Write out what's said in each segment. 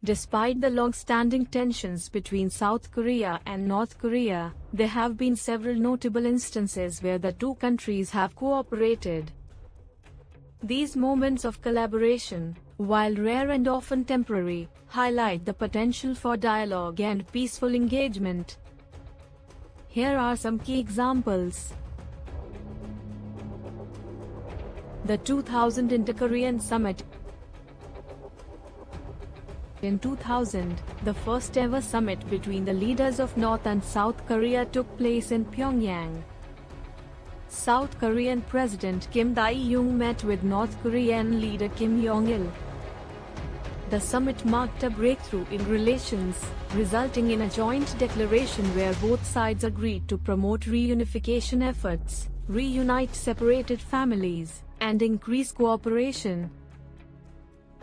Despite the long-standing tensions between South Korea and North Korea, there have been several notable instances where the two countries have cooperated. These moments of collaboration, while rare and often temporary, highlight the potential for dialogue and peaceful engagement. Here are some key examples. The 2000 Inter-Korean Summit. In 2000, the first ever summit between the leaders of North and South Korea took place in Pyongyang. South Korean President Kim Dae-jung met with North Korean leader Kim Jong-il. The summit marked a breakthrough in relations, resulting in a joint declaration where both sides agreed to promote reunification efforts, reunite separated families, and increase cooperation.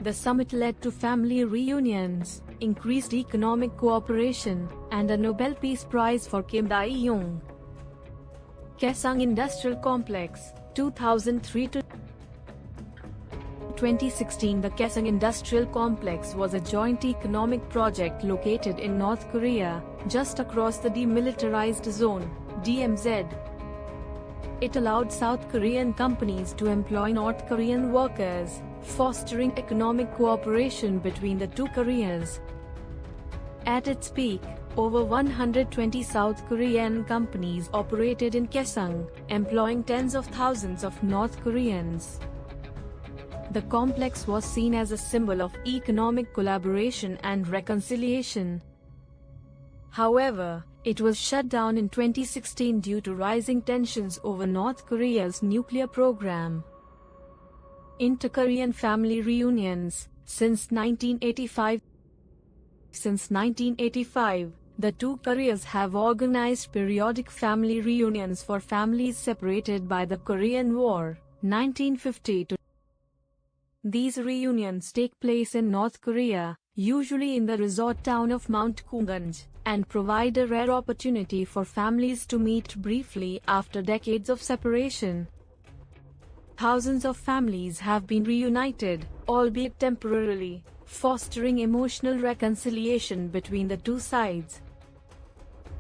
The summit led to family reunions, increased economic cooperation, and a Nobel Peace Prize for Kim Dae-jung. Kaesong Industrial Complex, 2003 to 2016. The Kaesong Industrial Complex was a joint economic project located in North Korea, just across the Demilitarized Zone, DMZ. It allowed South Korean companies to employ North Korean workers, fostering economic cooperation between the two Koreas. At its peak, over 120 South Korean companies operated in Kaesong, employing tens of thousands of North Koreans. The complex was seen as a symbol of economic collaboration and reconciliation. However, it was shut down in 2016 due to rising tensions over North Korea's nuclear program. Inter-Korean family reunions. Since 1985, the two Koreas have organized periodic family reunions for families separated by the Korean War, 1950 to. These reunions take place in North Korea, usually in the resort town of Mount Kunganj, and provide a rare opportunity for families to meet briefly after decades of separation. Thousands of families have been reunited, albeit temporarily, fostering emotional reconciliation between the two sides.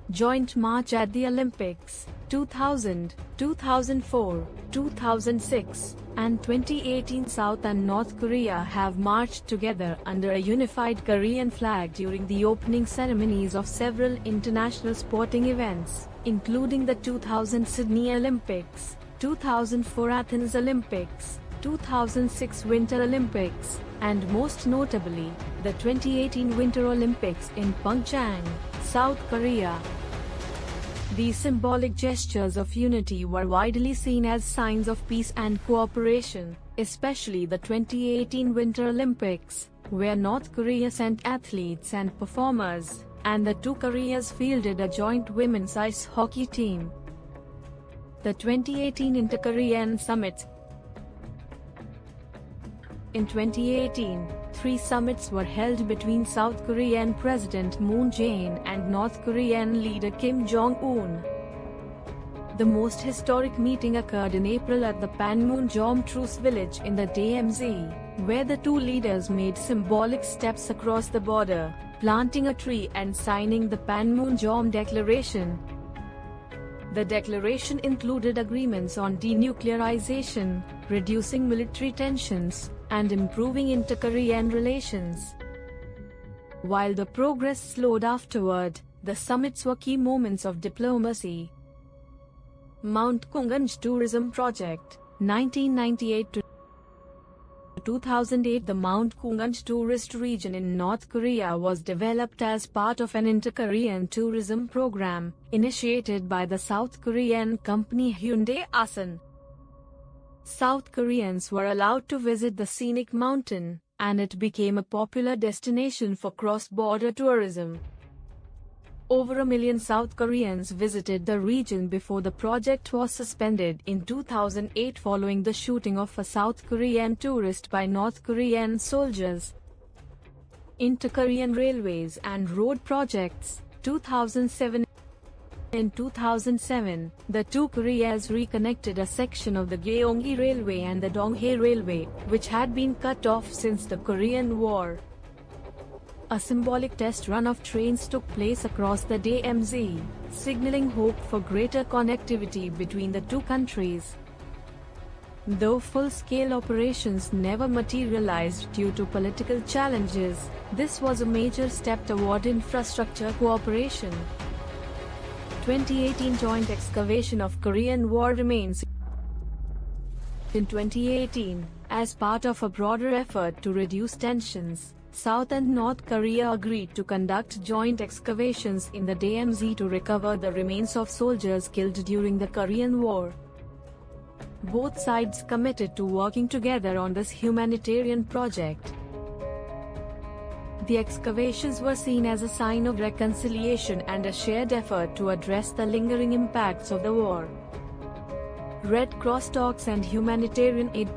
Joint March at the Olympics, 2000, 2004, 2006, and 2018. South and North Korea have marched together under a unified Korean flag during the opening ceremonies of several international sporting events, including the 2000 Sydney Olympics, 2004 Athens Olympics, 2006 Winter Olympics, and most notably, the 2018 Winter Olympics in Pyeongchang, South Korea. These symbolic gestures of unity were widely seen as signs of peace and cooperation, especially the 2018 Winter Olympics, where North Korea sent athletes and performers, and the two Koreas fielded a joint women's ice hockey team. The 2018 Inter-Korean Summit. In 2018, 3 summits were held between South Korean President Moon Jae-in and North Korean leader Kim Jong-un. The most historic meeting occurred in April at the Panmunjom Truce Village in the DMZ, where the two leaders made symbolic steps across the border, planting a tree and signing the Panmunjom Declaration. The declaration included agreements on denuclearization, reducing military tensions, and improving inter-Korean relations. While the progress slowed afterward, the summits were key moments of diplomacy. Mount Kunganj Tourism Project, 1998 to 2008. The Mount Kunganj tourist region in North Korea was developed as part of an inter-Korean tourism program, initiated by the South Korean company Hyundai Asan. South Koreans were allowed to visit the scenic mountain, and it became a popular destination for cross-border tourism. Over 1 million South Koreans visited the region before the project was suspended in 2008 following the shooting of a South Korean tourist by North Korean soldiers. Inter-Korean railways and road projects, 2007. In 2007, the two Koreas reconnected a section of the Gyeonggi Railway and the Donghae Railway, which had been cut off since the Korean War. A symbolic test run of trains took place across the DMZ, signaling hope for greater connectivity between the two countries. Though full-scale operations never materialized due to political challenges, this was a major step toward infrastructure cooperation. 2018 joint excavation of Korean War remains. In 2018, as part of a broader effort to reduce tensions, South and North Korea agreed to conduct joint excavations in the DMZ to recover the remains of soldiers killed during the Korean War. Both sides committed to working together on this humanitarian project. The excavations were seen as a sign of reconciliation and a shared effort to address the lingering impacts of the war. Red Cross talks and humanitarian aid.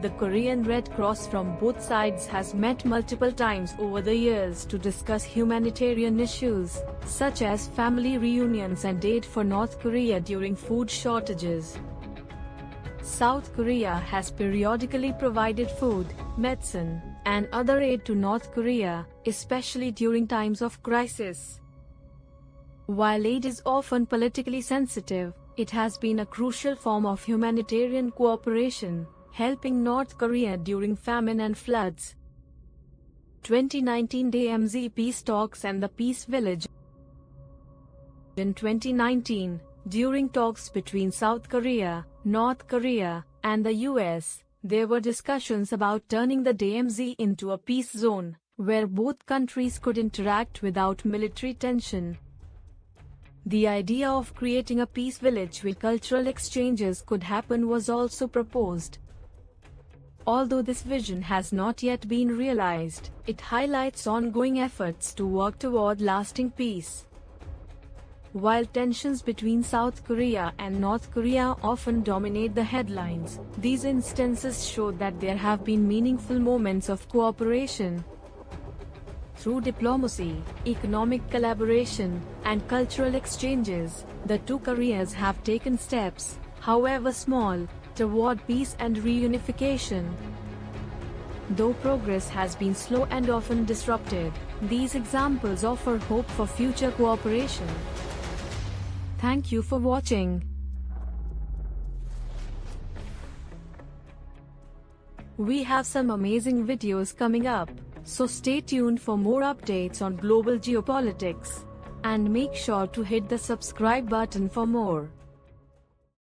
The Korean Red Cross from both sides has met multiple times over the years to discuss humanitarian issues, such as family reunions and aid for North Korea during food shortages. South Korea has periodically provided food, medicine, and other aid to North Korea, especially during times of crisis. While aid is often politically sensitive, it has been a crucial form of humanitarian cooperation, helping North Korea during famine and floods. 2019 DMZ peace talks and the Peace Village. In 2019, during talks between South Korea, North Korea, and the US, there were discussions about turning the DMZ into a peace zone, where both countries could interact without military tension. The idea of creating a peace village where cultural exchanges could happen was also proposed. Although this vision has not yet been realized, it highlights ongoing efforts to work toward lasting peace. While tensions between South Korea and North Korea often dominate the headlines, these instances show that there have been meaningful moments of cooperation. Through diplomacy, economic collaboration, and cultural exchanges, the two Koreas have taken steps, however small, toward peace and reunification. Though progress has been slow and often disrupted, these examples offer hope for future cooperation. Thank you for watching. We have some amazing videos coming up, so stay tuned for more updates on global geopolitics. And make sure to hit the subscribe button for more.